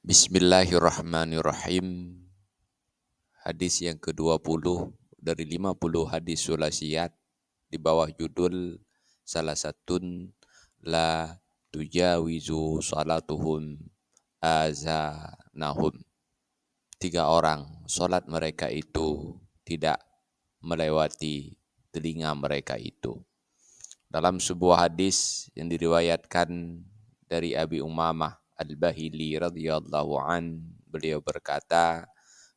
Bismillahirrahmanirrahim. Hadis yang ke-20 dari 50 hadis sulasiat di bawah judul salah satun la tujawizu salatuhum azanahum. 3 orang solat mereka itu tidak melewati telinga mereka itu. Dalam sebuah hadis yang diriwayatkan dari Abi Umamah Al-Bahili radhiyallahu an, beliau berkata,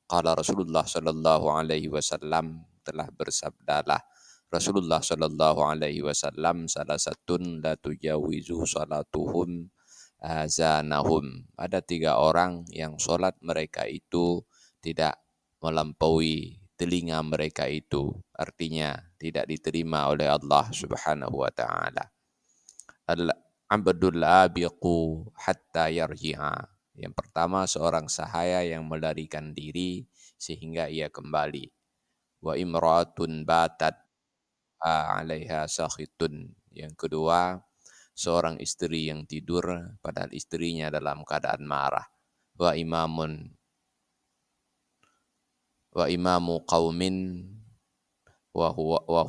qala Rasulullah sallallahu alaihi wasallam, telah bersabdalah Rasulullah sallallahu alaihi wasallam, salah satun la tujawizu salatuhum azanahum. Ada 3 orang yang solat mereka itu tidak melampaui telinga mereka itu, artinya tidak diterima oleh Allah Subhanahu wa taala. Al-abdul abiqu hatta yarji'a. Yang pertama, seorang sahaya yang melarikan diri sehingga ia kembali. Wa imra'atun batat 'alaiha sakhitun. Yang kedua, seorang istri yang tidur padahal istrinya dalam keadaan marah. Wa imamu qaumin wa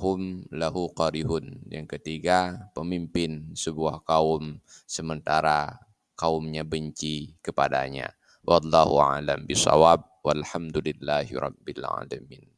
hum lahu qarihun. Yang ketiga, pemimpin sebuah kaum sementara kaumnya benci kepadanya. Wallahu a'lam bishawab. Walhamdulillahi rabbil alamin.